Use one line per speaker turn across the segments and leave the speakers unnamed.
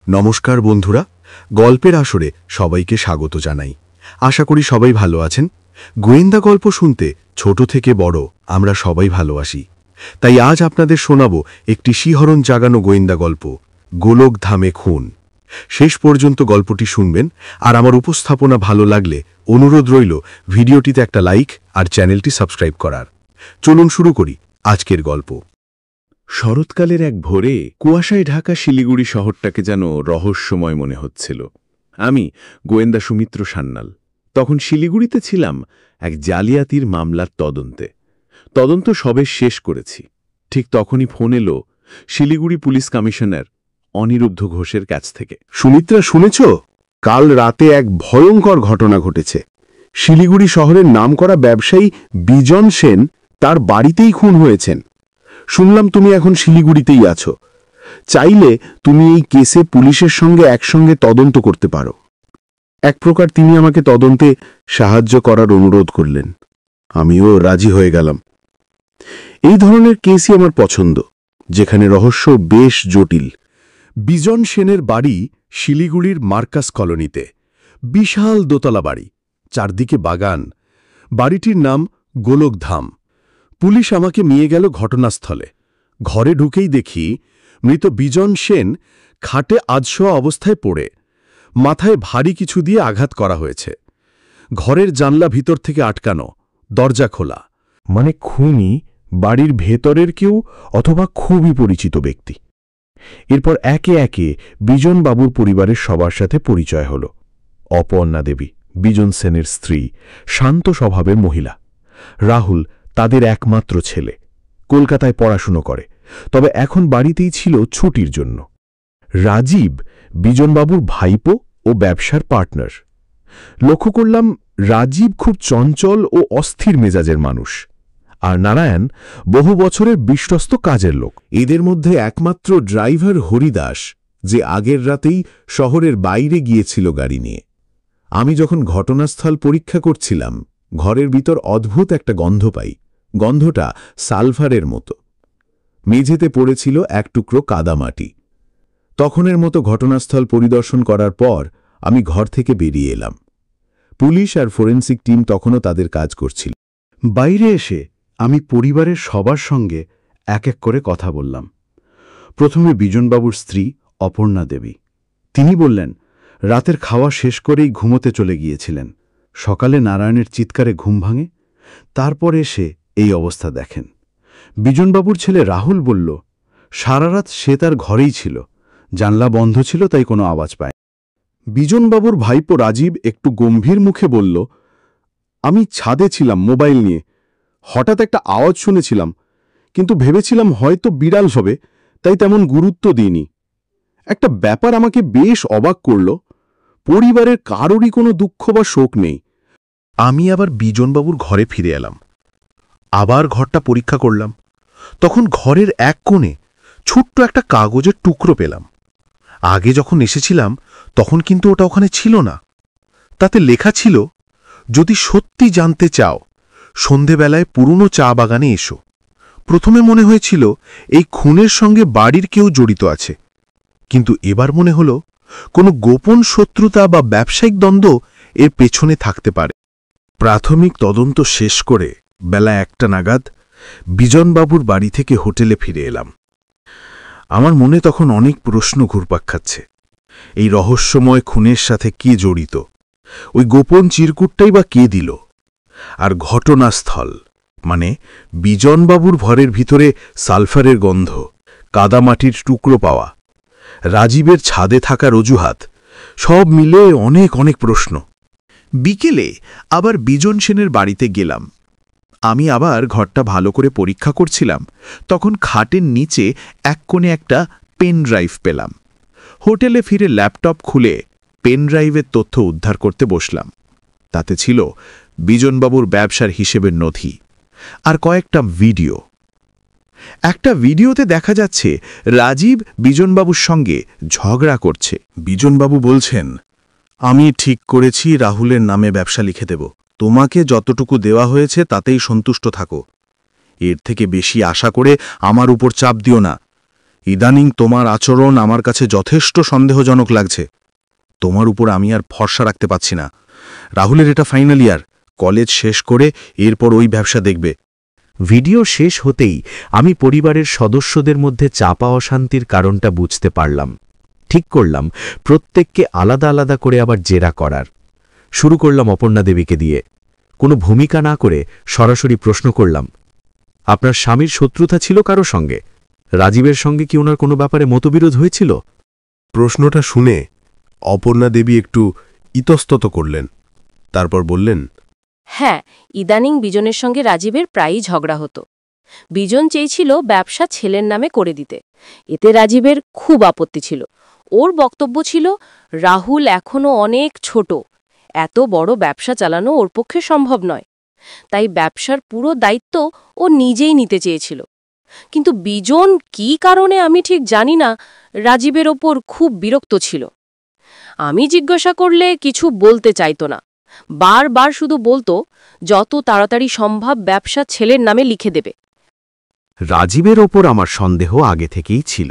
নমস্কার বন্ধুরা, গল্পের আসরে সবাইকে স্বাগত জানাই। আশা করি সবাই ভালো আছেন। গোয়েন্দা গল্প শুনতে ছোট থেকে বড় আমরা সবাই ভালোবাসি। তাই আজ আপনাদের শোনাবো একটি শিহরণ জাগানো গোয়েন্দা গল্প, গোলকধামে খুন। শেষ পর্যন্ত গল্পটি শুনবেন, আর আমার উপস্থাপনা ভালো লাগলে অনুরোধ রইল ভিডিওটিতে একটা লাইক আর চ্যানেলটি সাবস্ক্রাইব করার। চলুন শুরু করি আজকের গল্প।
শরৎকালের এক ভোরে কুয়াশায় ঢাকা শিলিগুড়ি শহরটাকে যেন রহস্যময় মনে হচ্ছিল। আমি গোয়েন্দা সুমিত্র সান্যাল তখন শিলিগুড়িতে ছিলাম এক জালিয়াতির মামলার তদন্তে। তদন্ত সবে শেষ করেছি, ঠিক তখনই ফোন এলো শিলিগুড়ি পুলিশ কমিশনার অনিরুদ্ধ ঘোষের কাছ থেকে।
সুমিত্রা, শুনেছ? কাল রাতে এক ভয়ঙ্কর ঘটনা ঘটেছে। শিলিগুড়ি শহরের নামকরা ব্যবসায়ী বিজন সেন তার বাড়িতেই খুন হয়েছেন। শুনলাম তুমি এখন শিলিগুড়িতেই আছো। চাইলে তুমি এই কেসে পুলিশের সঙ্গে একসঙ্গে তদন্ত করতে পারো। এক প্রকার তিনি আমাকে তদন্তে সাহায্য করার অনুরোধ করলেন। আমিও রাজি হয়ে গেলাম। এই ধরনের কেসই আমার পছন্দ, যেখানে রহস্য বেশ জটিল।
বিজন সেনের বাড়ি শিলিগুড়ির মার্কাস কলোনিতে। বিশাল দোতলা বাড়ি, চারদিকে বাগান। বাড়িটির নাম গোলকধাম। পুলিশ আমাকে নিয়ে গেল ঘটনাস্থলে। ঘরে ঢুকেই দেখি মৃত বিজন সেন খাটে আধশোয়া অবস্থায় পড়ে, মাথায় ভারী কিছু দিয়ে আঘাত করা হয়েছে। ঘরের জানলা ভিতর থেকে আটকানো, দরজা খোলা।
মানে খুনি বাড়ির ভেতরের কেউ, অথবা খুবই পরিচিত ব্যক্তি। এরপর একে একে বিজন বাবুর পরিবারের সবার সাথে পরিচয় হল। অপর্ণা দেবী, বিজন সেনের স্ত্রী, শান্ত স্বভাবের মহিলা। রাহুল তাদের একমাত্র ছেলে, কলকাতায় পড়াশুনো করে, তবে এখন বাড়িতেই ছিল ছুটির জন্য। রাজীব বিজনবাবুর ভাইপো ও ব্যবসার পার্টনার। লক্ষ্য করলাম রাজীব খুব চঞ্চল ও অস্থির মেজাজের মানুষ, আর নারায়ণ বহু বছরের বিশ্বস্ত কাজের লোক।
এদের মধ্যে একমাত্র ড্রাইভার হরিদাস, যে আগের রাতেই শহরের বাইরে গিয়েছিল গাড়ি নিয়ে। আমি যখন ঘটনাস্থল পরীক্ষা করছিলাম, ঘরের ভিতর অদ্ভুত একটা গন্ধ পাই। গন্ধটা সালফারের মতো। মেঝেতে পড়েছিল এক টুকরো কাদামাটি। তখনের মতো ঘটনাস্থল পরিদর্শন করার পর আমি ঘর থেকে বেরিয়ে এলাম। পুলিশ আর ফরেন্সিক টিম তখনও তাদের কাজ করছিল।
বাইরে এসে আমি পরিবারের সবার সঙ্গে এক এক করে কথা বললাম। প্রথমে বিজনবাবুর স্ত্রী অপর্ণা দেবী। তিনি বললেন রাতের খাওয়া শেষ করেই ঘুমোতে চলে গিয়েছিলেন। সকালে নারায়ণের চিৎকারে ঘুম ভাঙে, তারপর এসে এই অবস্থা দেখেন। বিজনবাবুর ছেলে রাহুল বলল সারা রাত সে তার ঘরেই ছিল, জানলা বন্ধ ছিল, তাই কোনো আওয়াজ পায়। বিজনবাবুর ভাইপো রাজীব একটু গম্ভীর মুখে বলল, আমি ছাদে ছিলাম মোবাইল নিয়ে, হঠাৎ একটা আওয়াজ শুনেছিলাম, কিন্তু ভেবেছিলাম হয়তো বিড়াল হবে, তাই তেমন গুরুত্ব দিইনি। একটা ব্যাপার আমাকে বেশ অবাক করল, পরিবারের কারোরই কোনো দুঃখ বা শোক নেই। আমি আবার বিজনবাবুর ঘরে ফিরে এলাম। আবার ঘরটা পরীক্ষা করলাম। তখন ঘরের এক কোণে ছোট্ট একটা কাগজের টুকরো পেলাম। আগে যখন এসেছিলাম তখন কিন্তু ওটা ওখানে ছিল না। তাতে লেখা ছিল, যদি সত্যি জানতে চাও সন্ধেবেলায় পুরনো চা বাগানে এসো। প্রথমে মনে হয়েছিল এই খুনের সঙ্গে বাড়ির কেউ জড়িত আছে, কিন্তু এবার মনে হল কোনো গোপন শত্রুতা বা ব্যবসায়িক দ্বন্দ্ব এর পেছনে থাকতে পারে। প্রাথমিক তদন্ত শেষ করে বেলা 1টা নাগাদ বিজনবাবুর বাড়ি থেকে হোটেলে ফিরে এলাম। আমার মনে তখন অনেক প্রশ্ন ঘুরপাক খাচ্ছে। এই রহস্যময় খুনের সাথে কে জড়িত? ওই গোপন চিরকুটটাই বা কে দিল? আর ঘটনাস্থল, মানে বিজনবাবুর ঘরের ভিতরে সালফারের গন্ধ, কাদামাটির টুকরো পাওয়া, রাজীবের ছাদে থাকার অজুহাত, সব মিলে অনেক অনেক প্রশ্ন। বিকেলে আবার বিজন সেনের বাড়িতে গেলাম। আমি আবার ঘরটা ভালো করে পরীক্ষা করছিলাম, তখন খাটের নিচে এক কোণে একটা পেন ড্রাইভ পেলাম। হোটেলে ফিরে ল্যাপটপ খুলে পেন ড্রাইভের তথ্য উদ্ধার করতে বসলাম। তাতে ছিল বিজনবাবুর ব্যবসার হিসেবের নথি আর কয়েকটা ভিডিও। একটা ভিডিওতে দেখা যাচ্ছে রাজীব বিজনবাবুর সঙ্গে ঝগড়া করছে। বিজনবাবু বলছেন, আমি ঠিক করেছি রাহুলের নামে ব্যবসা লিখে দেব, তোমাকে যতটুকু দেওয়া হয়েছে তাতেই সন্তুষ্ট থাকো। এর থেকে বেশি আশা করে আমার উপর চাপ দিও না।
ইদানিং তোমার আচরণ আমার কাছে যথেষ্ট সন্দেহজনক লাগছে। তোমার উপর আমি আর ভরসা রাখতে পারছি না। রাহুলের এটা ফাইনাল ইয়ার, কলেজ শেষ করে এরপর ওই ব্যবসা দেখবে।
ভিডিও শেষ হতেই আমি পরিবারের সদস্যদের মধ্যে চাপা অশান্তির কারণটা বুঝতে পারলাম। ঠিক করলাম প্রত্যেককে আলাদা আলাদা করে আবার জেরা করার। শুরু করলাম অপর্ণা দেবীকে দিয়ে। কোনো ভূমিকা না করে সরাসরি প্রশ্ন করলাম, আপনার স্বামীর শত্রুতা ছিল কারো সঙ্গে? রাজীবের সঙ্গে কি ওনার কোনো ব্যাপারে মতবিরোধ হয়েছিল?
প্রশ্নটা শুনে অপর্ণা দেবী একটু ইতস্তত করলেন, তারপর বললেন,
হ্যাঁ, ইদানিং বিজনের সঙ্গে রাজীবের প্রায়ই ঝগড়া হতো। বিজন চেয়েছিল ব্যবসা ছেলের নামে করে দিতে, এতে রাজীবের খুব আপত্তি ছিল। ওর বক্তব্য ছিল রাহুল এখনো অনেক ছোট, এত বড় ব্যবসা চালানো ওর পক্ষে সম্ভব নয়, তাই ব্যবসার পুরো দায়িত্ব ও নিজেই নিতে চেয়েছিল। কিন্তু বিজন কী কারণে আমি ঠিক জানি না, রাজীবের ওপর খুব বিরক্ত ছিল। আমি জিজ্ঞাসা করলে কিছু বলতে চাইতো না, বারবার শুধু বলতো যত তাড়াতাড়ি সম্ভব ব্যবসা ছেলের নামে লিখে দেবে।
রাজীবের ওপর আমার সন্দেহ আগে থেকেই ছিল।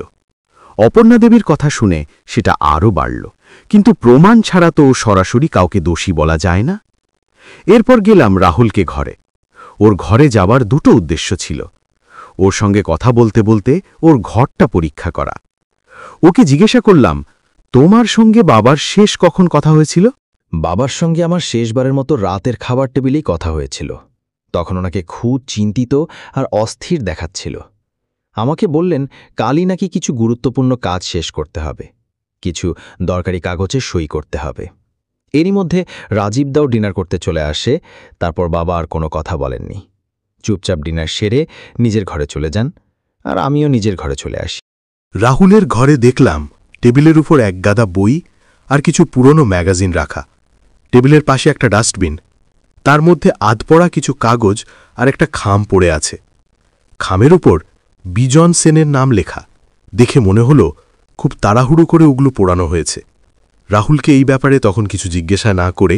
অপর্ণা দেবীর কথা শুনে সেটা আরও বাড়ল, কিন্তু প্রমাণ ছাড়া তো সরাসরি কাউকে দোষী বলা যায় না। এরপর গেলাম রাহুলকে ঘরে। ওর ঘরে যাবার দুটো উদ্দেশ্য ছিল। ওর সঙ্গে কথা বলতে বলতে ওর ঘরটা পরীক্ষা করা। ওকে জিজ্ঞাসা করলাম, তোমার সঙ্গে বাবার শেষ কখন কথা হয়েছিল?
বাবার সঙ্গে আমার শেষবারের মতো রাতের খাবার টেবিলেই কথা হয়েছিল। তখন ওনাকে খুব চিন্তিত আর অস্থির দেখাচ্ছিল। আমাকে বললেন কালই নাকি কিছু গুরুত্বপূর্ণ কাজ শেষ করতে হবে, কিছু দরকারি কাগজে সই করতে হবে। এরই মধ্যে রাজীবদাও ডিনার করতে চলে আসে। তারপর বাবা আর কোনো কথা বলেননি, চুপচাপ ডিনার সেরে নিজের ঘরে চলে যান, আর আমিও নিজের ঘরে চলে আসি।
রাহুলের ঘরে দেখলাম টেবিলের উপর এক গাদা বই আর কিছু পুরনো ম্যাগাজিন রাখা। টেবিলের পাশে একটা ডাস্টবিন, তার মধ্যে আধপড়া কিছু কাগজ আর একটা খাম পড়ে আছে। খামের উপর বিজন সেনের নাম লেখা। দেখে মনে হলো খুব তাড়াহুড়ো করে ওগুলো পোড়ানো হয়েছে। রাহুলকে এই ব্যাপারে তখন কিছু জিজ্ঞাসা না করে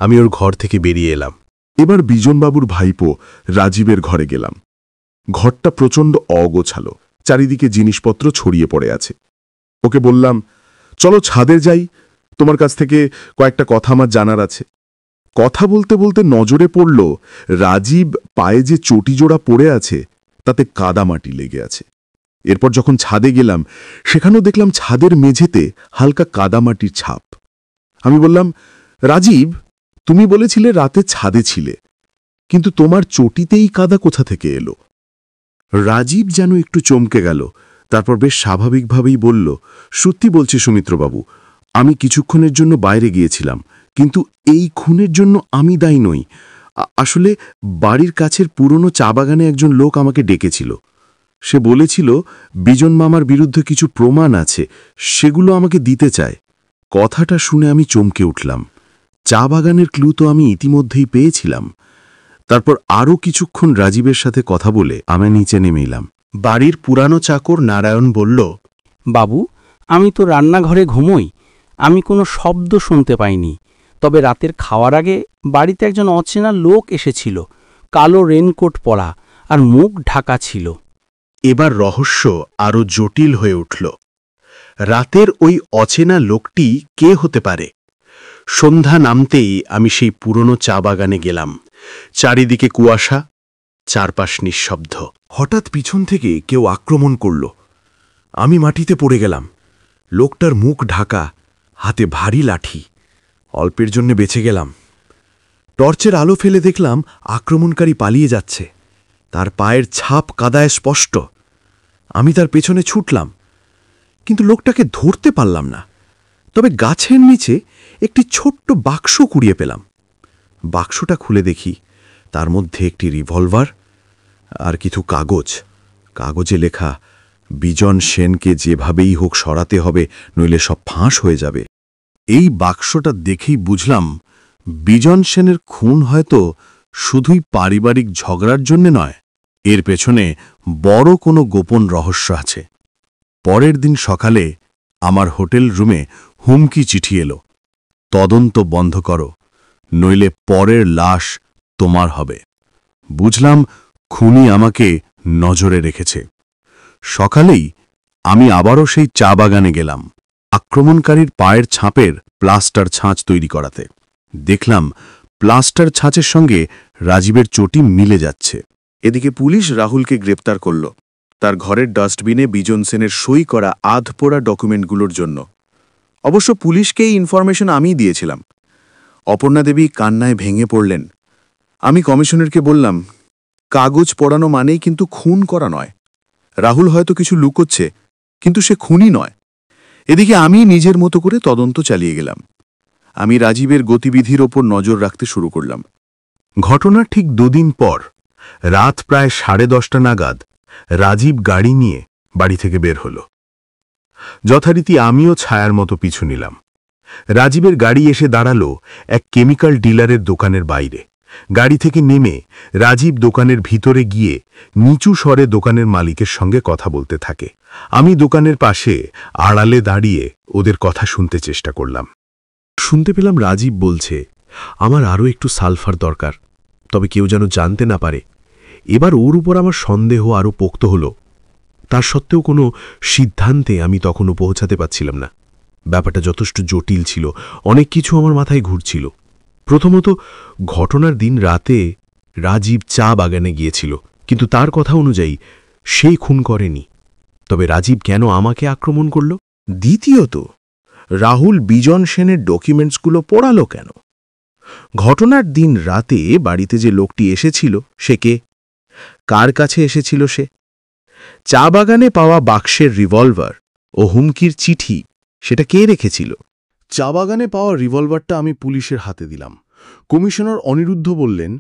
আমি ওর ঘর থেকে বেরিয়ে এলাম।
এবার বিজনবাবুর ভাইপো রাজীবের ঘরে গেলাম। ঘরটা প্রচণ্ড অগোছালো, চারিদিকে জিনিসপত্র ছড়িয়ে পড়ে আছে। ওকে বললাম, চলো ছাদে যাই, তোমার কাছ থেকে কয়েকটা কথা আমার জানার আছে। কথা বলতে বলতে নজরে পড়ল রাজীব পায়ে যে চটিজোড়া পড়ে আছে তাতে কাদামাটি লেগে আছে। এরপর যখন ছাদে গেলাম সেখানেও দেখলাম ছাদের মেঝেতে হালকা কাদামাটির ছাপ। আমি বললাম, রাজীব, তুমি বলেছিলে রাতে ছাদে ছিলে, কিন্তু তোমার চটিতেই কাদা কোথা থেকে এলো? রাজীব যেন একটু চমকে গেল, তারপর বেশ স্বাভাবিকভাবেই বলল, সত্যি বলছি সুমিত্রবাবু, আমি কিছুক্ষণের জন্য বাইরে গিয়েছিলাম, কিন্তু এই খুনের জন্য আমি দায়ী নই। আসলে বাড়ির কাছের পুরনো চা বাগানে একজন লোক আমাকে ডেকেছিল। সে বলেছিল বিজন মামার বিরুদ্ধে কিছু প্রমাণ আছে, সেগুলো আমাকে দিতে চায়। কথাটা শুনে আমি চমকে উঠলাম। চা বাগানের ক্লু তো আমি ইতিমধ্যেই পেয়েছিলাম। তারপর আরও কিছুক্ষণ রাজীবের সাথে কথা বলে আমি নিচে নেমে এলাম।
বাড়ির পুরানো চাকর নারায়ণ বলল,
বাবু, আমি তো রান্নাঘরে ঘুমোই, আমি কোনো শব্দ শুনতে পাইনি। তবে রাতের খাওয়ার আগে বাড়িতে একজন অচেনা লোক এসেছিল, কালো রেনকোট পরা আর মুখ ঢাকা ছিল।
এবার রহস্য আরও জটিল হয়ে উঠল। রাতের ওই অচেনা লোকটি কে হতে পারে? সন্ধ্যা নামতেই আমি সেই পুরনো চা বাগানে গেলাম। চারিদিকে কুয়াশা, চারপাশ নিঃশব্দ।
হঠাৎ পিছন থেকে কেউ আক্রমণ করল। আমি মাটিতে পড়ে গেলাম। লোকটার মুখ ঢাকা, হাতে ভারী লাঠি। অল্পের জন্য বেঁচে গেলাম। টর্চের আলো ফেলে দেখলাম আক্রমণকারী পালিয়ে যাচ্ছে। তার পায়ের ছাপ কাদায় স্পষ্ট। আমি তার পেছনে ছুটলাম, কিন্তু লোকটাকে ধরতে পারলাম না। তবে গাছের নিচে একটি ছোট্ট বাক্স কুড়িয়ে পেলাম। বাক্সটা খুলে দেখি তার মধ্যে একটি রিভলভার আর কিছু কাগজ। কাগজে লেখা, বিজন সেনকে যেভাবেই হোক সরাতে হবে, নইলে সব ফাঁস হয়ে যাবে। এই বাক্সটা দেখেই বুঝলাম বিজন সেনের খুন হয়তো শুধুই পারিবারিক ঝগড়ার জন্য নয়, এর পেছনে বড় কোনো গোপন রহস্য আছে। পরের দিন সকালে আমার হোটেল রুমে হুমকি চিঠি এলো, তদন্ত বন্ধ করো, নইলে পরের লাশ তোমার হবে। বুঝলাম খুনি আমাকে নজরে রেখেছে। সকালেই
আমি আবারও সেই চা বাগানে গেলাম, আক্রমণকারীর পায়ের ছাপের প্লাস্টার ছাঁচ তৈরি করাতে। দেখলাম প্লাস্টার ছাঁচের সঙ্গে রাজীবের চটি মিলে যাচ্ছে। এদিকে পুলিশ রাহুলকে গ্রেপ্তার করল, তার ঘরের ডাস্টবিনে বিজন সেনের সই করা আধপোড়া ডকুমেন্টগুলোর জন্য। অবশ্য পুলিশকে এই ইনফরমেশন আমিই দিয়েছিলাম। অপর্ণা দেবী কান্নায় ভেঙে পড়লেন। আমি কমিশনারকে বললাম, কাগজ পড়ানো মানেই কিন্তু খুন করা নয়। রাহুল হয়তো কিছু লুকোচ্ছে, কিন্তু সে খুনই নয়। এদিকে আমি নিজের মতো করে তদন্ত চালিয়ে গেলাম। আমি রাজীবের গতিবিধির ওপর নজর রাখতে শুরু করলাম। ঘটনার ঠিক 2 দিন পর রাত প্রায় 10:30 নাগাদ রাজীব গাড়ি নিয়ে বাড়ি থেকে বের হল। যথারীতি আমিও ছায়ার মতো পিছু নিলাম। রাজীবের গাড়ি এসে দাঁড়ালো এক কেমিক্যাল ডিলারের দোকানের বাইরে। গাড়ি থেকে নেমে রাজীব দোকানের ভিতরে গিয়ে নিচু স্বরে দোকানের মালিকের সঙ্গে কথা বলতে থাকে। আমি দোকানের পাশে আড়ালে দাঁড়িয়ে ওদের কথা শুনতে চেষ্টা করলাম। শুনতে পেলাম রাজীব বলছে, আমার আরও একটু সালফার দরকার, তবে কেউ যেন জানতে না পারে। এবার ওর উপর আমার সন্দেহ আরও পোক্ত হল। তার সত্ত্বেও কোনো সিদ্ধান্তে আমি তখনও পৌঁছাতে পারছিলাম না। ব্যাপারটা যথেষ্ট জটিল ছিল, অনেক কিছু আমার মাথায় ঘুরছিল। প্রথমত, ঘটনার দিন রাতে রাজীব চা বাগানে গিয়েছিল, কিন্তু তার কথা অনুযায়ী সেই খুন করেনি। তবে রাজীব কেন আমাকে আক্রমণ করল? দ্বিতীয়ত, রাহুল বিজন সেনের ডকুমেন্টসগুলো পড়ালো কেন? ঘটনার দিন রাতে বাড়িতে যে লোকটি এসেছিল সে কে? কার কাছে এসেছিল সে? চা বাগানে পাওয়া বাক্সের রিভলভার ও হুমকির চিঠি সেটা কে রেখেছিল? চা বাগানে পাওয়া রিভলভারটা আমি পুলিশের হাতে দিলাম। কমিশনার অনিরুদ্ধ বললেন,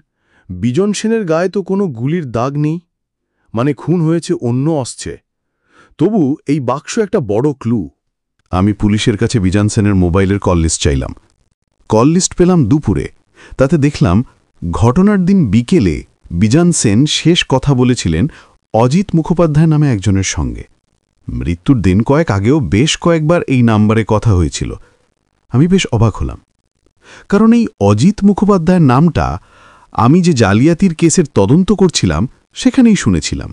বিজন সেনের গায়ে তো কোনো গুলির দাগ নেই, মানে খুন হয়েছে অন্য অস্ত্রে। তবু এই বাক্স একটা বড় ক্লু। আমি পুলিশের কাছে বিজন সেনের মোবাইলের কল লিস্ট চাইলাম। কল লিস্ট পেলাম দুপুরে। তাতে দেখলাম ঘটনার দিন বিকেলে বিজন সেন শেষ কথা বলেছিলেন অজিত মুখোপাধ্যায় নামে একজনের সঙ্গে। মৃত্যুর দিন কয়েক আগেও বেশ কয়েকবার এই নাম্বারে কথা হয়েছিল। আমি বেশ অবাক হলাম, কারণ এই অজিত মুখোপাধ্যায়ের নামটা আমি যে জালিয়াতির কেসের তদন্ত করছিলাম সেখানেই শুনেছিলাম,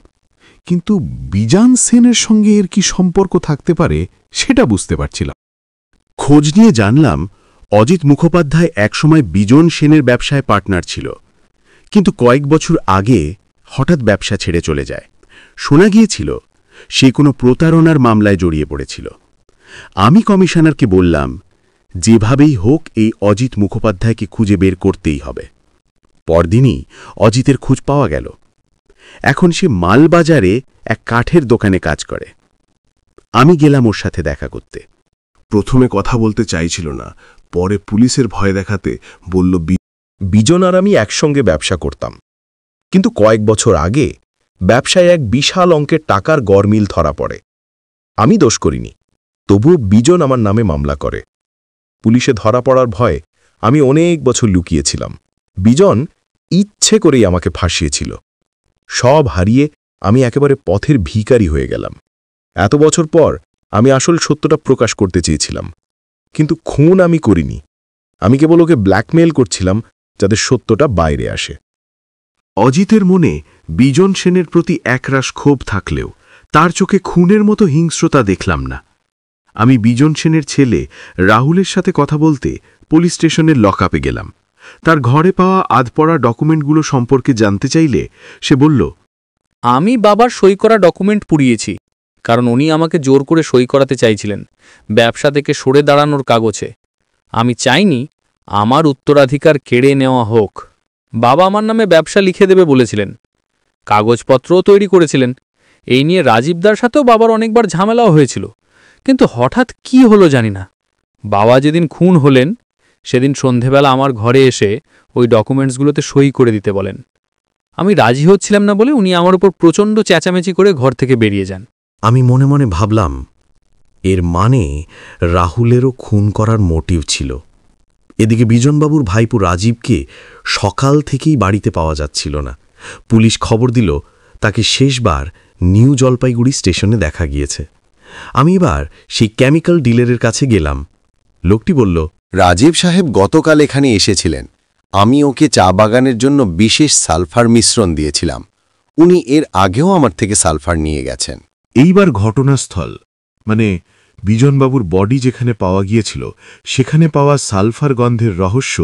কিন্তু বিজন সেনের সঙ্গে এর কি সম্পর্ক থাকতে পারে সেটা বুঝতে পারছিলাম। খোঁজ নিয়ে জানলাম অজিত মুখোপাধ্যায় একসময় বিজন সেনের ব্যবসায় পার্টনার ছিল, কিন্তু কয়েক বছর আগে হঠাৎ ব্যবসা ছেড়ে চলে যায়। শোনা গিয়েছিল সে কোনো প্রতারণার মামলায় জড়িয়ে পড়েছিল। আমি কমিশনারকে বললাম, যেভাবেই হোক এই অজিত মুখোপাধ্যায়কে খুঁজে বের করতেই হবে। পরদিনই অজিতের খোঁজ পাওয়া গেল। এখন সে মালবাজারে এক কাঠের দোকানে কাজ করে। আমি গেলাম ওর সাথে দেখা করতে। প্রথমে কথা বলতে চাইছিল না, পরে পুলিশের ভয় দেখাতে বলল, বিজন আর আমি একসঙ্গে ব্যবসা করতাম, কিন্তু কয়েক বছর আগে ব্যবসায় এক বিশাল অঙ্কের টাকার গরমিল ধরা পড়ে। আমি দোষ করিনি, তবুও বিজন আমার নামে মামলা করে। পুলিশে ধরা পড়ার ভয়ে আমি অনেক বছর লুকিয়েছিলাম। বিজন ইচ্ছে করেই আমাকে ফাঁসিয়েছিল। সব হারিয়ে আমি একেবারে পথের ভিখারি হয়ে গেলাম। এত বছর পর আমি আসল সত্যটা প্রকাশ করতে চেয়েছিলাম, কিন্তু খুন আমি করিনি। আমি কেবল ওকে ব্ল্যাকমেইল করছিলাম যাতে সত্যটা বাইরে আসে। অজিতের মনে বিজন সেনের প্রতি একরাশ ক্ষোভ থাকলেও তার চোখে খুনের মতো হিংস্রতা দেখলাম না। আমি বিজন সেনের ছেলে রাহুলের সাথে কথা বলতে পুলিশ স্টেশনের লকআপে গেলাম। তার ঘরে পাওয়া আধপড়া ডকুমেন্টগুলো সম্পর্কে জানতে চাইলে সে বলল,
আমি বাবার সই করা ডকুমেন্ট পুড়িয়েছি, কারণ উনি আমাকে জোর করে সই করাতে চাইছিলেন ব্যবসা থেকে সরে দাঁড়ানোর কাগজে। আমি চাইনি আমার উত্তরাধিকার কেড়ে নেওয়া হোক। বাবা আমার নামে ব্যবসা লিখে দেবে বলেছিলেন, কাগজপত্রও তৈরি করেছিলেন। এই নিয়ে রাজীবদার সাথেও বাবার অনেকবার ঝামেলাও হয়েছিল, কিন্তু হঠাৎ কি হলো জানি না। বাবা যেদিন খুন হলেন সেদিন সন্ধেবেলা আমার ঘরে এসে ওই ডকুমেন্টসগুলোতে সই করে দিতে বলেন। আমি রাজি হচ্ছিলাম না বলে উনি আমার উপর প্রচণ্ড চেঁচামেচি করে ঘর থেকে বেরিয়ে যান।
আমি মনে মনে ভাবলাম, এর মানে রাহুলেরও খুন করার মোটিভ ছিল। এদিকে বিজনবাবুর ভাইপো রাজীবকে সকাল থেকেই বাড়িতে পাওয়া যাচ্ছিল না। পুলিশ খবর দিল তাকে শেষবার নিউ জলপাইগুড়ি স্টেশনে দেখা গিয়েছে। আমি এবার সেই কেমিক্যাল ডিলারের কাছে গেলাম। লোকটি বলল,
রাজীব সাহেব গতকাল এখানে এসেছিলেন। আমি ওকে চা বাগানের জন্য বিশেষ সালফার মিশ্রণ দিয়েছিলাম। উনি এর আগেও আমার থেকে সালফার নিয়ে গেছেন।
এইবার ঘটনাস্থল মানে বিজনবাবুর বডি যেখানে পাওয়া গিয়েছিল সেখানে পাওয়া সালফার গন্ধের রহস্য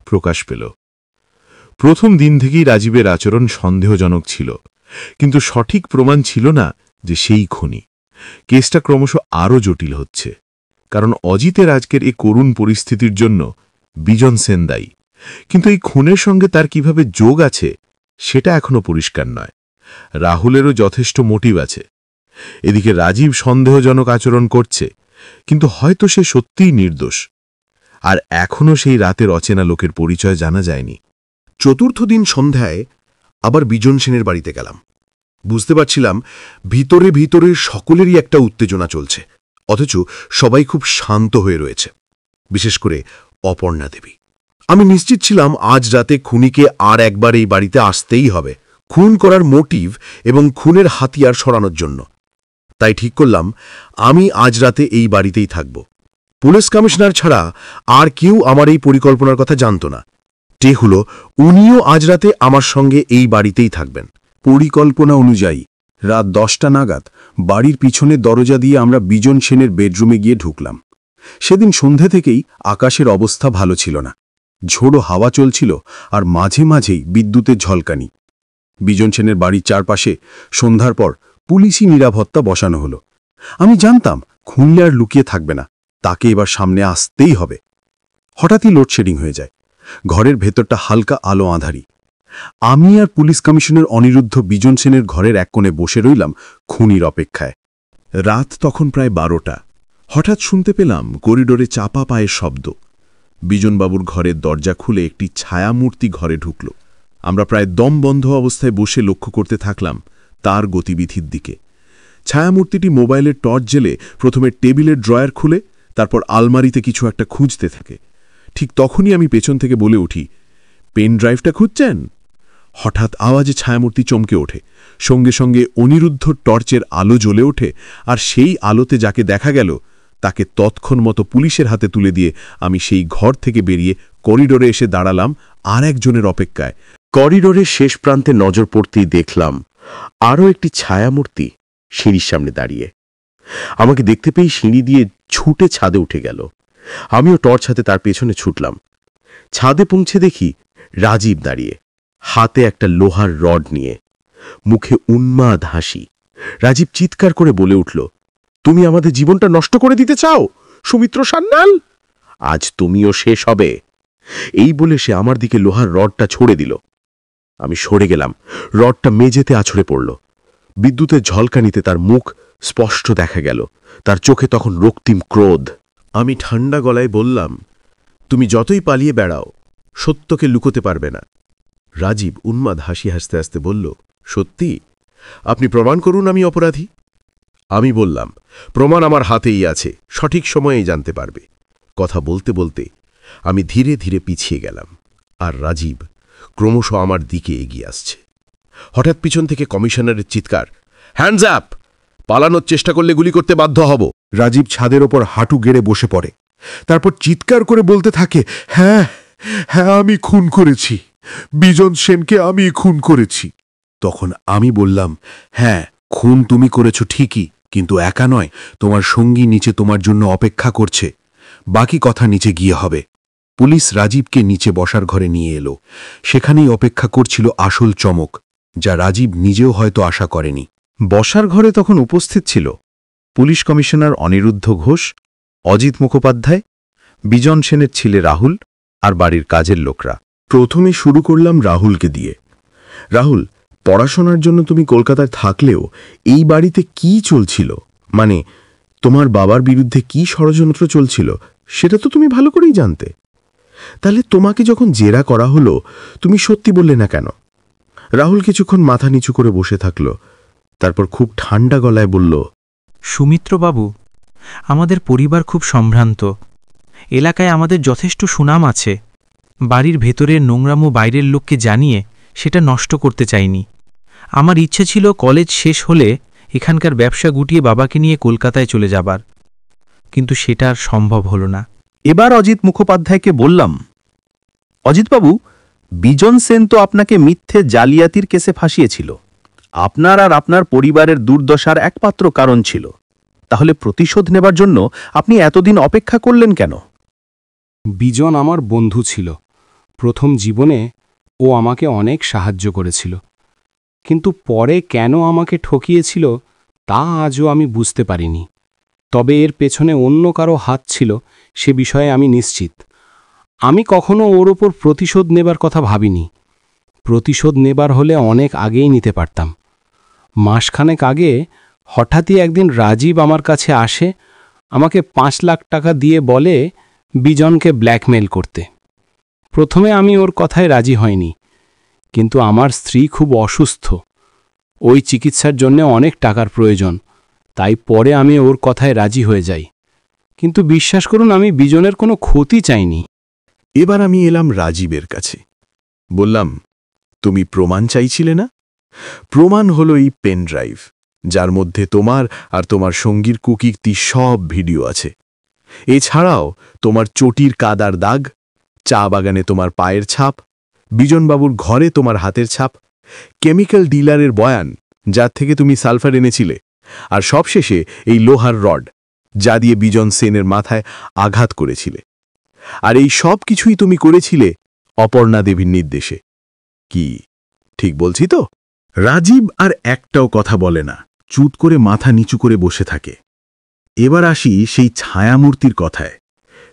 প্রকাশ পেল। প্রথম দিন থেকেই রাজীবের আচরণ সন্দেহজনক ছিল, কিন্তু সঠিক প্রমাণ ছিল না যে সেই খুনি। কেসটা ক্রমশ আরও জটিল হচ্ছে, কারণ অজিতের আজকের এই করুণ পরিস্থিতির জন্য বিজন সেন দায়ী, কিন্তু এই খুনের সঙ্গে তার কিভাবে যোগ আছে সেটা এখনো পরিষ্কার নয়। রাহুলেরও যথেষ্ট মোটিভ আছে। এদিকে রাজীব সন্দেহজনক আচরণ করছে, কিন্তু হয়তো সে সত্যিই নির্দোষ, আর এখনও সেই রাতের অচেনা লোকের পরিচয় জানা যায়নি।
চতুর্থ দিন সন্ধ্যায় আবার বিজন সেনের বাড়িতে গেলাম। বুঝতে পারছিলাম ভিতরে ভিতরে সকলেরই একটা উত্তেজনা চলছে, অথচ সবাই খুব শান্ত হয়ে রয়েছে, বিশেষ করে অপর্ণা দেবী। আমি নিশ্চিত ছিলাম আজ রাতে খুনিকে আর একবার এই বাড়িতে আসতেই হবে, খুন করার মোটিভ এবং খুনের হাতিয়ার সরানোর জন্য। তাই ঠিক করলাম আমি আজ রাতে এই বাড়িতেই থাকব। পুলিশ কমিশনার ছাড়া আর কেউ আমার এই পরিকল্পনার কথা জানত না। টে হলো উনিও আজ রাতে আমার সঙ্গে এই বাড়িতেই থাকবেন।
পরিকল্পনা অনুযায়ী রাত 10টা নাগাদ বাড়ির পিছনের দরজা দিয়ে আমরা বিজন সেনের বেডরুমে গিয়ে ঢুকলাম। সেদিন সন্ধে থেকেই আকাশের অবস্থা ভালো ছিল না, ঝোড়ো হাওয়া চলছিল আর মাঝে মাঝেই বিদ্যুতের ঝলকানি। বিজন সেনের বাড়ির চারপাশে সন্ধ্যার পর পুলিশি নিরাপত্তা বসানো হলো। আমি জানতাম খুনলে আর লুকিয়ে থাকবে না, তাকে এবার সামনে আসতেই হবে। হঠাৎই লোডশেডিং হয়ে যায়। ঘরের ভেতরটা হালকা আলো আঁধারি। আমি আর পুলিশ কমিশনার অনিরুদ্ধ বিজন সেনের ঘরের এক কোণে বসে রইলাম খুনির অপেক্ষায়।
রাত তখন প্রায় 12টা। হঠাৎ শুনতে পেলাম করিডোরে চাপা পায়ের শব্দ। বিজনবাবুর ঘরের দরজা খুলে একটি ছায়ামূর্তি ঘরে ঢুকল। আমরা প্রায় দম বন্ধ অবস্থায় বসে লক্ষ্য করতে থাকলাম তার গতিবিধির দিকে। ছায়ামূর্তিটি মোবাইলের টর্চ জেলে প্রথমে টেবিলের ড্রয়ার খুলে তারপর আলমারিতে কিছু একটা খুঁজতে থাকে। ঠিক তখনই আমি পেছন থেকে বলে উঠি, পেন ড্রাইভটা খুঁজছেন? হঠাৎ আওয়াজে ছায়ামূর্তি চমকে ওঠে। সঙ্গে সঙ্গে অনিরুদ্ধ টর্চের আলো জ্বলে ওঠে, আর সেই আলোতে যাকে দেখা গেল তাকে তৎক্ষণমতো পুলিশের হাতে তুলে দিয়ে আমি সেই ঘর থেকে বেরিয়ে করিডোরে এসে দাঁড়ালাম আর একজনের অপেক্ষায়।
করিডোরের শেষ প্রান্তে নজর পড়তেই দেখলাম আরও একটি ছায়ামূর্তি সিঁড়ির সামনে দাঁড়িয়ে। আমাকে দেখতে পেয়ে সিঁড়ি দিয়ে ছুটে ছাদে উঠে গেল। আমিও টর্চ হাতে তার পেছনে ছুটলাম। ছাদে পৌঁছে দেখি রাজীব দাঁড়িয়ে, হাতে একটা লোহার রড নিয়ে, মুখে উন্মাদ হাসি। রাজীব চিৎকার করে বলে উঠল, তুমি আমাদের জীবনটা নষ্ট করে দিতে চাও সুমিত্র সান্যাল? আজ তুমিও শেষ হবে। এই বলে সে আমার দিকে লোহার রডটা ছড়ে দিল। আমি সরে গেলাম। রডটা মেঝেতে আছড়ে পড়ল। বিদ্যুতের ঝলকানিতে তার মুখ স্পষ্ট দেখা গেল। তার চোখে তখন রক্তিম ক্রোধ। আমি ঠান্ডা গলায় বললাম, তুমি যতই পালিয়ে বেড়াও সত্যকে লুকোতে পারবে না। রাজীব উন্মাদ হাসি হাসতে হাসতে বলল, সত্যি? আপনি প্রমাণ করুন আমি অপরাধী। আমি বললাম, প্রমাণ আমার হাতেই আছে, সঠিক সময়েই জানতে পারবে। কথা বলতে বলতে আমি ধীরে ধীরে পিছিয়ে গেলাম, আর রাজীব ক্রমশ আমার দিকে এগিয়ে আসছে। হঠাৎ পিছন থেকে কমিশনারের চিৎকার, হ্যান্ডস আপ! পালানোর চেষ্টা করলে গুলি করতে বাধ্য হব।
রাজীব ছাদের ওপর হাঁটু গেড়ে বসে পড়ে, তারপর চিৎকার করে বলতে থাকে, হ্যাঁ হ্যাঁ, আমি খুন করেছি, বিজন সেনকে আমি খুন করেছি। তখন আমি বললাম, হ্যাঁ খুন তুমি করেছ ঠিকই, কিন্তু একা নয়, তোমার সঙ্গী নিচে তোমার জন্য অপেক্ষা করছে। বাকি কথা নিচে গিয়ে হবে। পুলিশ রাজীবকে নিচে বসার ঘরে নিয়ে এলো। সেখানেই অপেক্ষা করছিল আসল চমক, যা রাজীব নিজেও হয়তো আশা করেনি।
বসার ঘরে তখন উপস্থিত ছিল পুলিশ কমিশনার অনিরুদ্ধ ঘোষ, অজিত মুখোপাধ্যায়, বিজন সেনের ছেলে রাহুল আর বাড়ির কাজের লোকরা।
প্রথমে শুরু করলাম রাহুলকে দিয়ে। রাহুল, পড়াশোনার জন্য তুমি কলকাতায় থাকলেও এই বাড়িতে কি চলছিল, মানে তোমার বাবার বিরুদ্ধে কি ষড়যন্ত্র চলছিল সেটা তো তুমি ভালো করেই জানতে। তাহলে তোমাকে যখন জেরা করা হলো তুমি সত্যি বললে না কেন? রাহুল কিছুক্ষণ মাথা নিচু করে বসে থাকল, তারপর খুব ঠান্ডা গলায় বলল,
সুমিত্রবাবু, আমাদের পরিবার খুব সম্ভ্রান্ত। এলাকায় আমাদের যথেষ্ট সুনাম আছে। বাড়ির ভেতরের নোংরামো বাইরের লোককে জানিয়ে সেটা নষ্ট করতে চাইনি। আমার ইচ্ছে ছিল কলেজ শেষ হলে এখানকার ব্যবসা গুটিয়ে বাবাকে নিয়ে কলকাতায় চলে যাবার, কিন্তু সেটা আর সম্ভব হল না।
এবার অজিত মুখোপাধ্যায়কে বললাম, অজিতবাবু, বিজন সেন তো আপনাকে মিথ্যে জালিয়াতির কেসে ফাঁসিয়েছিল। আপনার আর আপনার পরিবারের দুর্দশার একমাত্র কারণ ছিল। তাহলে প্রতিশোধ নেবার জন্য আপনি এতদিন অপেক্ষা করলেন কেন?
বিজন আমার বন্ধু ছিল। প্রথম জীবনে ও আমাকে অনেক সাহায্য করেছিল, কিন্তু পরে কেন আমাকে ঠকিয়েছিল তা আজও আমি বুঝতে পারিনি। তবে এর পেছনে অন্য কারো হাত ছিল সে বিষয়ে আমি নিশ্চিত। আমি কখনো ওর ওপর প্রতিশোধ নেবার কথা ভাবিনি। প্রতিশোধ নেবার হলে অনেক আগেই নিতে পারতাম। মাসখানেক আগে হঠাৎই একদিন রাজীব আমার কাছে আসে, আমাকে 5 লাখ টাকা দিয়ে বলে বিজনকে ব্ল্যাকমেল করতে। প্রথমে আমি ওর কথায় রাজি হয়নি, কিন্তু আমার স্ত্রী খুব অসুস্থ, ওই চিকিৎসার জন্য অনেক টাকার প্রয়োজন, তাই পরে আমি ওর কথায় রাজি হয়ে যাই। কিন্তু বিশ্বাস করুন, আমি বিজনের কোনো ক্ষতি চাইনি।
এবার আমি এলাম রাজীবের কাছে। বললাম, তুমি প্রমাণ চাইছিলে না? প্রমাণ হলো এই পেন ড্রাইভ, যার মধ্যে তোমার আর তোমার সঙ্গীর কুকীর্তি সব ভিডিও আছে। এছাড়াও তোমার চটির কাদার দাগ, চা বাগানে তোমার পায়ের ছাপ, বিজনবাবুর ঘরে তোমার হাতের ছাপ, কেমিক্যাল ডিলারের বয়ান যার থেকে তুমি সালফার এনেছিলে, আর সবশেষে এই লোহার রড যা দিয়ে বিজন সেনের মাথায় আঘাত করেছিলে। আর এই সব কিছুই তুমি করেছিলে অপর্ণা দেবীর নির্দেশে। কি ঠিক বলছি তো? রাজীব আর একটাও কথা বলে না, চুপ করে মাথা নিচু করে বসে থাকে। এবার আসি সেই ছায়ামূর্তির কথায়।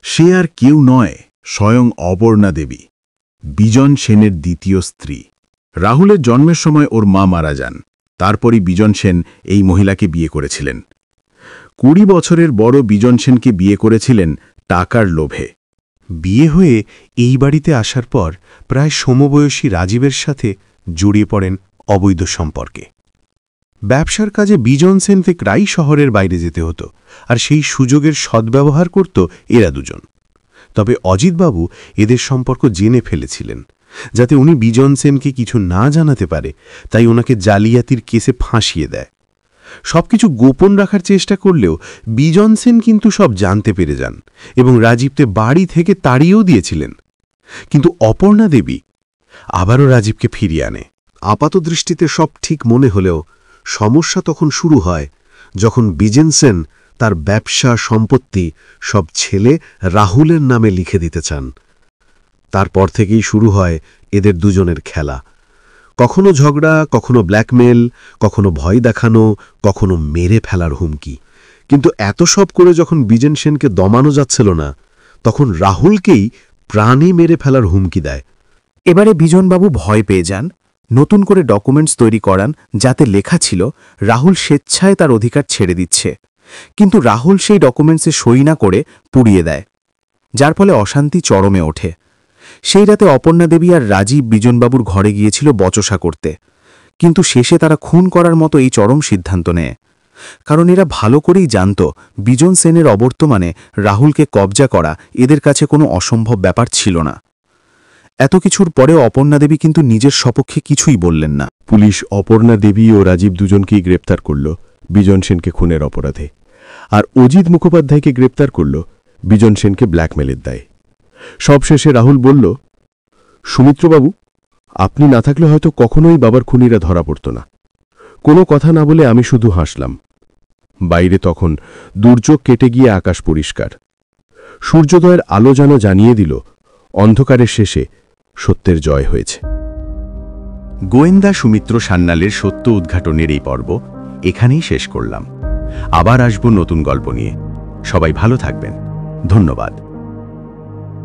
সে আর কেউ নয়, স্বয়ং অপর্ণা দেবী, বিজন সেনের দ্বিতীয় স্ত্রী। রাহুলের জন্মের সময় ওর মা মারা যান, তারপরই বিজন সেন এই মহিলাকে বিয়ে করেছিলেন। 20 বছরের বড় বিজন সেনকে বিয়ে করেছিলেন টাকার লোভে।
বিয়ে হয়ে এই বাড়িতে আসার পর প্রায় সমবয়সী রাজীবের সাথে জড়িয়ে পড়েন অবৈধ সম্পর্কে। ব্যবসার কাজে বিজন সেনকে প্রায়ই শহরের বাইরে যেতে হতো, আর সেই সুযোগের সদ্ব্যবহার করত এরা দুজন। তবে অজিতবাবু এদের সম্পর্ক জেনে ফেলেছিলেন, যাতে উনি বিজন সেনকে কিছু না জানাতে পারে, তাই ওনাকে জালিয়াতির কেসে ফাঁসিয়ে দেয়। সবকিছু গোপন রাখার চেষ্টা করলেও বিজন সেন কিন্তু সব জানতে পেরে যান এবং রাজীবকে বাড়ি থেকে তাড়িয়েও দিয়েছিলেন। কিন্তু অপর্ণা দেবী আবারও রাজীবকে ফিরিয়ে আনে।
আপাতদৃষ্টিতে সব ঠিক মনে হলেও সমস্যা তখন শুরু হয় যখন বিজন সেন তার ব্যবসা সম্পত্তি সব ছেলে রাহুলের নামে লিখে দিতে চান। তারপর থেকেই শুরু হয় এদের দুজনের খেলা। কখনো ঝগড়া, কখনো ব্ল্যাকমেল, কখনো ভয় দেখানো, কখনো মেরে ফেলার হুমকি। কিন্তু এত সব করে যখন বিজন সেনকে দমানো যাচ্ছিল না, তখন রাহুলকেই প্রাণে মেরে ফেলার হুমকি দেয়।
এবারে বিজনবাবু ভয় পেয়ে যান, নতুন করে ডকুমেন্টস তৈরি করান যাতে লেখা ছিল রাহুল স্বেচ্ছায় তার অধিকার ছেড়ে দিচ্ছে, কিন্তু রাহুল সেই ডকুমেন্টসে সই না করে পুড়িয়ে দেয়, যার ফলে অশান্তি চরমে ওঠে। সেই রাতে অপর্ণা দেবী আর রাজীব বিজনবাবুর ঘরে গিয়েছিল বচসা করতে, কিন্তু শেষে তারা খুন করার মতো এই চরম সিদ্ধান্ত নেয়, কারণ এরা ভালো করেই জানত বিজন সেনের অবর্তমানে রাহুলকে কবজা করা এদের কাছে কোনো অসম্ভব ব্যাপার ছিল না। এত কিছুর পরেও অপর্ণা দেবী কিন্তু নিজের সপক্ষে কিছুই বললেন না।
পুলিশ অপর্ণা দেবী ও রাজীব দুজনকেই গ্রেপ্তার করল বিজন সেনকে খুনের অপরাধে, আর অজিত মুখোপাধ্যায়কে গ্রেপ্তার করল বিজন সেনকে ব্ল্যাকমেলের দায়ে। সবশেষে রাহুল বলল, সুমিত্রবাবু, আপনি না থাকলে হয়তো কখনোই বাবার খুনিরা ধরা পড়ত না। কোনো কথা না বলে আমি শুধু হাসলাম। বাইরে তখন দুর্যোগ কেটে গিয়ে আকাশ পরিষ্কার। সূর্যোদয়ের আলো যেন জানিয়ে দিল অন্ধকারের শেষে সত্যের জয় হয়েছে।
গোয়েন্দা সুমিত্র সান্যালের সত্য উদ্ঘাটনের এই পর্ব এখানেই শেষ করলাম। আবার আসব নতুন গল্প নিয়ে। সবাই ভালো থাকবেন। ধন্যবাদ।